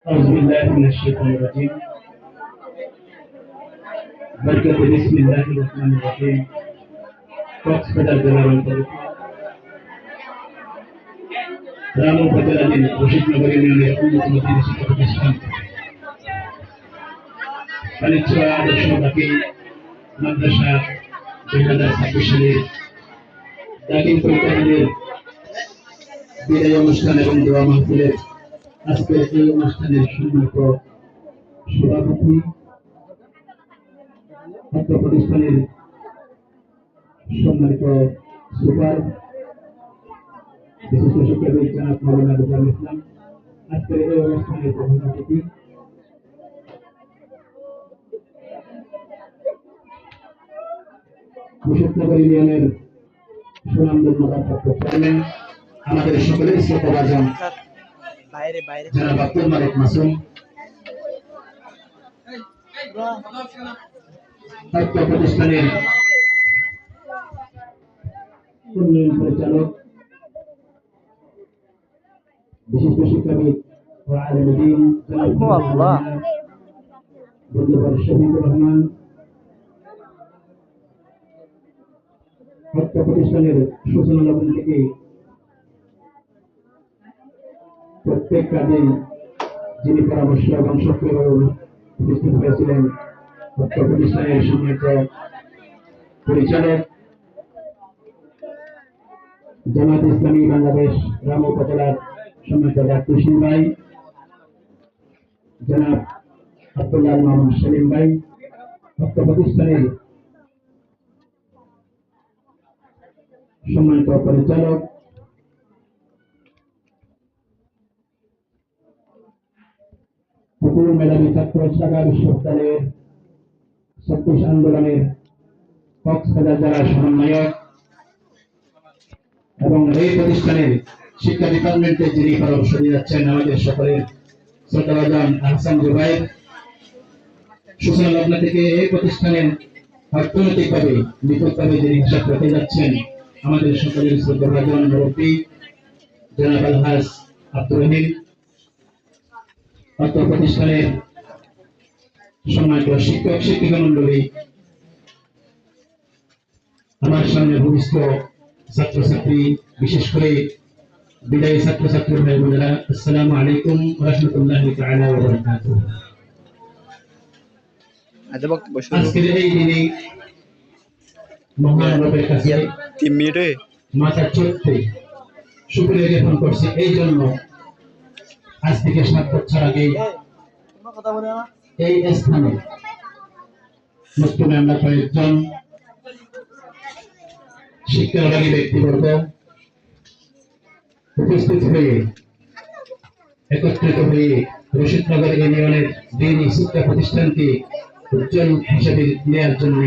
أعوذ بالله من الشيطان الرجيم. بركة بسم الله الرحمن الرحيم. কক্সবাজার জেলার অন্তর্গত রাম উপজেলাধীন রশিদনগর ইউনিয়নের অন্যতম তিনটি শিক্ষা প্রতিষ্ঠান কালিচুয়া আদর্শ দাখিল মাদ্রাসা 2026 সালের দাখিল পরীক্ষার্থীদের বিদায় অনুষ্ঠান এবং দোয়া মাহফিলের আজকের এই অনুষ্ঠানের সম্মানিত সভাপতি ছাত্র প্রতিষ্ঠানের সম্মানিত সুপার বিশিষ্ট শিক্ষাবিদ জনাব মাওলানা রুহুল ইসলাম, আজকের এই অনুষ্ঠানের প্রধান অতিথি রশিদনগর ইউনিয়নের সুনামধন্য ভারপ্রাপ্ত চেয়ারম্যান আমাদের সকলের শ্রোতাভাজন জনাব আব্দুল মালিক মাসুম, ছাত্র প্রতিষ্ঠানের উন্নয়ন পরিচালক বিশিষ্ট শিক্ষাবিদ ও আলেম দ্বীন জনাব বন্ধুবর শফিকুর রহমান, ছাত্র প্রতিষ্ঠানের সূচনা লগ্ন থেকে প্রত্যেক কাজে যিনি পরামর্শ এবং সক্রিয়ভাবে উপস্থিত হয়েছিলেন ছাত্র প্রতিষ্ঠানের সম্মানিত পরিচালক জামাত ইসলামী বাংলাদেশ রাম উপজেলার সম্মানিত ডাক্তার ভাই জনাব আব্দুল্লাহ মামুন সেলিম ভাই, ছাত্র প্রতিষ্ঠানের সম্মানিত পরিচালক হুকুম মেধাবী ছাত্র শাখা বিশ্ববিদ্যালয়ের 26 আন্দোলনের কক্সবাজার জেলার সমন্বয়ক এবং এই প্রতিষ্ঠানের শিক্ষা ডিপার্টমেন্টে যিনি পরামর্শ দিয়ে যাচ্ছেন আমাদের সকলের শ্রদ্ধাভাজন আহসান জুবাইর, সূচনা লগ্ন থেকে এই প্রতিষ্ঠানের অর্থনৈতিকভাবে নিখুঁতভাবে যিনি হিসাব রেখে যাচ্ছেন আমাদের সকলের শ্রদ্ধাভাজন মুরব্বী জনাব আলহাজ আব্দুর রহিম, ছাত্র প্রতিষ্ঠানের সম্মানিত শিক্ষক শিক্ষিকা মন্ডলী, আমার সামনে ভূমিষ্ঠ ছাত্রছাত্রী, বিশেষ করে বিদায়ী ছাত্রছাত্রী ভাই বোনেরা, আসসালামু আলাইকুম ওয়া রাহমাতুল্লাহি তাআলা ওয়া বারাকাতুহু। আজকের এই দিনে মহান রবের কাছে 3 মিনিটে মাথা চড়তে শুকরিয়া জ্ঞাপন করছি এই জন্য আজ থেকে 7 বছর আগে এই স্থানে মুসলিম আমরা কয়েকজন শিক্ষানুরাগী ব্যক্তিবর্গ উপস্থিত হয়ে একত্রিত হয়ে রশিদনগর ইউনিয়নের দ্বীনি শিক্ষা প্রতিষ্ঠানকে উজ্জ্বল হিসেবে নেওয়ার জন্য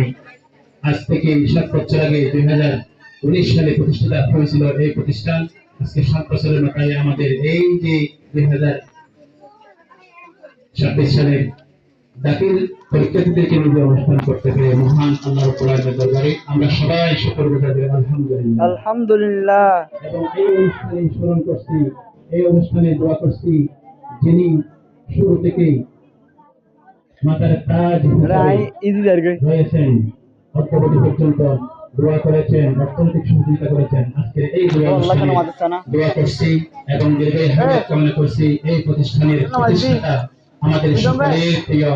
আজ থেকে 7 বছর আগে 2019 সালে প্রতিষ্ঠিত হয়েছিল এই প্রতিষ্ঠান। আজকে 7 বছরের মাথায় আমাদের এই যে 2026 সালের দাখিল পরীক্ষার্থীদেরকে নিয়ে অনুষ্ঠান করতে পেরে মহান আল্লাহ রাব্বুল আলামিনের দরবারে আমরা সবাই শুকরিয়া জানাই আলহামদুলিল্লাহ আলহামদুলিল্লাহ। এবং এই অনুষ্ঠানে স্মরণ করছি, এই অনুষ্ঠানে দোয়া করছি যিনি শুরু থেকেই মাথার তাজ রয়েছেন অদ্যাবধি পর্যন্ত দোয়া করেছেন, অর্থনৈতিক সহযোগিতা করেছেন। আজকের এই দোয়া করছি এবং দীর্ঘায়ু হায়াত কামনা করছি এই প্রতিষ্ঠানের প্রতিষ্ঠাতা আমাদের সকলের প্রিয়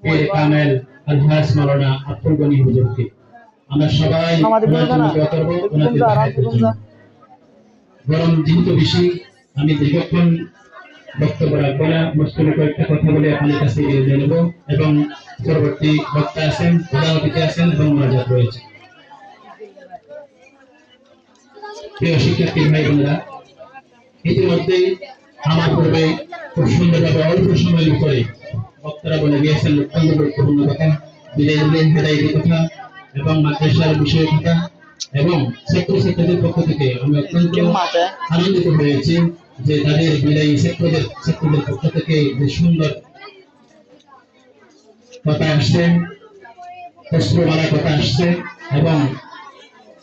পীর কামেল আলহাজ মাওলানা আব্দুল গনি হুজুরকে আমরা সবাই ওনার জন্য দোয়া করব, ওনাদের হায়াতের জন্য। গরম যেহেতু বেশি, আমি দীর্ঘক্ষণ বক্তব্য রাখবো না, মুসলিম কয়েকটা কথা বলে আপনাদের কাছে এগিয়ে নেব এবং পরবর্তী বক্তা আছেন, প্রধান অতিথি আছেন এবং মোনাজাত রয়েছে। প্রিয় শিক্ষার্থী ভাই বোনেরা, ইতিমধ্যে আমার পূর্বে খুব সুন্দরভাবে অল্প সময়ের ভিতরে বক্তারা বলে গিয়েছেন অত্যন্ত গুরুত্বপূর্ণ কথা, বিদায়ী কথা এবং মাদ্রাসার বিষয়ের কথা এবং ছাত্রছাত্রীদের পক্ষ থেকে আমি অত্যন্ত আনন্দিত হয়েছি যে তাদের বিদায়ী ছাত্রদের পক্ষ থেকে যে সুন্দর কথা আসছে, অস্ত্রমালা কথা আসছে এবং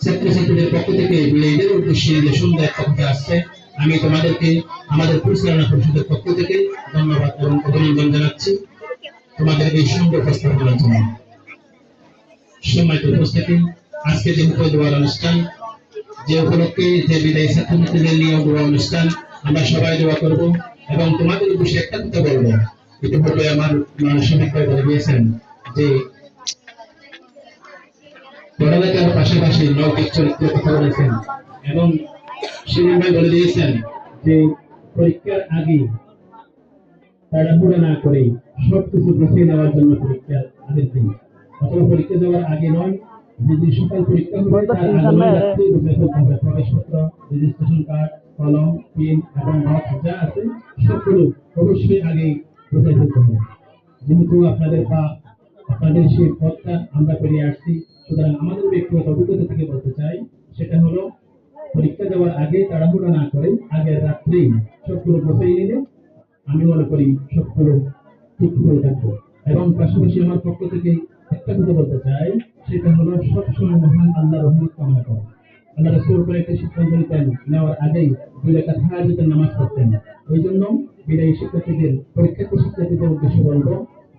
ছাত্রছাত্রীদের পক্ষ থেকে বিদায়ীদের উদ্দেশ্যে যে সুন্দর কথা আসছে আমি তোমাদেরকে আমাদের পরিচালনা পরিষদের পক্ষ থেকে ধন্যবাদ এবং অভিনন্দন জানাচ্ছি তোমাদের এই সুন্দর উপস্থাপনার জন্য। সম্মানিত উপস্থিতি, আজকে যে মুখে দেওয়ার অনুষ্ঠান, যে উপলক্ষে যে বিদায়ী ছাত্রছাত্রীদের নিয়ে দেওয়া অনুষ্ঠান, আমরা সবাই দোয়া করব এবং তোমাদের উদ্দেশ্যে একটা কথা বলবো। ইতিপূর্বে আমার শফিক ভাই বলে দিয়েছেন যে পড়ালেখার পাশাপাশি নৈতিক চরিত্রের কথা বলেছেন এবং শিরিন ভাই বলে দিয়েছেন যে পরীক্ষার আগে তাড়াহুড়ো না করে সবকিছু গুছিয়ে নেওয়ার জন্য পরীক্ষার আগের দিন অথবা পরীক্ষা দেওয়ার আগে নয়, যদি সকাল পরীক্ষা হবে তার আগে রাত্রে গুছিয়ে ফেলতে হবে। প্রবেশপত্র, রেজিস্ট্রেশন কার্ড, কলম, পেন এবং নোট যা আছে সবগুলো অবশ্যই আগে গুছিয়ে ফেলতে হবে। যেহেতু আপনাদের সেই পথটা আমরা পেরিয়ে আসছি, সুতরাং আমাদের ব্যক্তিগত অভিজ্ঞতা থেকে বলতে চাই, সেটা হলো পরীক্ষা দেওয়ার আগে তাড়াহুড়ো না করে আগের রাত্রেই সবগুলো গুছিয়ে নিলে আমি মনে করি সবগুলো ঠিক হয়ে থাকবে। এবং পাশাপাশি আমার পক্ষ থেকে একটা কথা বলতে চাই, সেটা হলো সবসময় মহান আল্লাহর রহমত কামনা করা। আল্লাহ রাসূল করে একটা সিদ্ধান্ত নিতেন, নেওয়ার আগেই 2 রাকাত তাহাজ্জুদের নামাজ পড়তেন। ওই জন্য বিদায়ী শিক্ষার্থীদের, পরীক্ষার্থী শিক্ষার্থীদের উদ্দেশ্যে বলবো,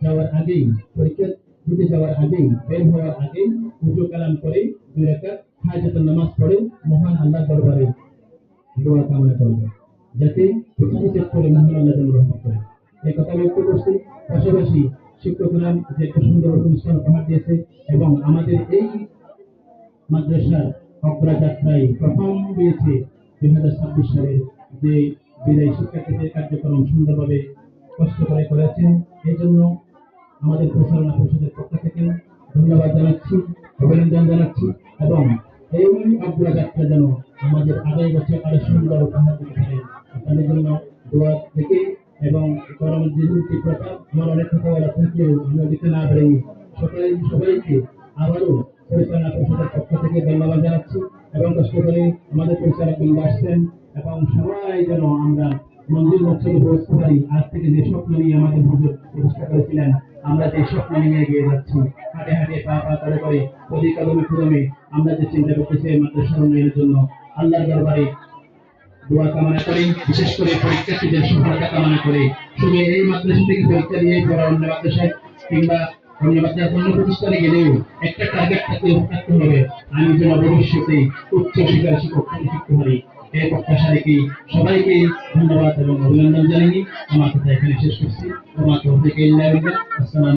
যাওয়ার আগেই, পরীক্ষা দিতে যাওয়ার আগেই, বের হওয়ার আগেই উযু কালাম করে 2 রাকাত তাহাজ্জুদের নামাজ পড়ে মহান আল্লাহর দরবারে দোয়া কামনা করবে, যাতে প্রতিটি ক্ষেত্রে মহান আল্লাহ যেন রহমত করে। এই কথা ব্যক্ত করছি। পাশাপাশি শিক্ষকরা যে একটা সুন্দর অনুষ্ঠান উপহার দিয়েছে এবং আমাদের এই মাদ্রাসার অগ্রযাত্রায় প্রথম পেয়েছে 2026 সালের যে বিদায়ী শিক্ষার্থীদের কার্যক্রম সুন্দরভাবে কষ্ট করে করেছেন, এই জন্য আমাদের পরিচালনা পরিষদের পক্ষ থেকে ধন্যবাদ জানাচ্ছি, অভিনন্দন জানাচ্ছি এবং এই অগ্রযাত্রা যেন আমাদের আগামী বছর আরো সুন্দর উপহার দিতে পারে আপনাদের জন্য দোয়া থেকে। এবং গরমের যে তীব্রতা, আমার অনেক কথা বলা থাকলেও আমি দিতে না পারি, সবাইকে আবারও পরিচালনা পরিষদের পক্ষ থেকে ধন্যবাদ জানাচ্ছি এবং কষ্ট করে আমাদের পরিচালক বৃন্দ আসছেন এবং সবাই যেন আমরা মন্দির মসজিদে বসতে পারি। আজ থেকে যে স্বপ্ন নিয়ে আমাদের হুজুর প্রতিষ্ঠা করেছিলেন, আমরা যে স্বপ্ন নিয়ে এগিয়ে যাচ্ছি, হাঁটে হাঁটে পা পা করে প্রতি কদমে কদমে আমরা যে চিন্তা করতেছি মাদ্রাসার উন্নয়নের জন্য, আল্লাহর দরবারে দোয়া কামনা করি, বিশেষ করে পরীক্ষার্থীদের সফলতা কামনা করি। শুধু এই মাদ্রাসা থেকে পরীক্ষা দিয়ে পড়া অন্য মাদ্রাসায় কিংবা অন্য প্রতিষ্ঠানে গেলেও একটা টার্গেট থাকতে হবে, আমি যেন ভবিষ্যতে উচ্চ শিক্ষার শিক্ষক শিখতে পারি। এই প্রত্যাশা রেখে সবাইকে ধন্যবাদ এবং অভিনন্দন জানিয়ে আমার কথা এখানে শেষ করছি। তোমাকে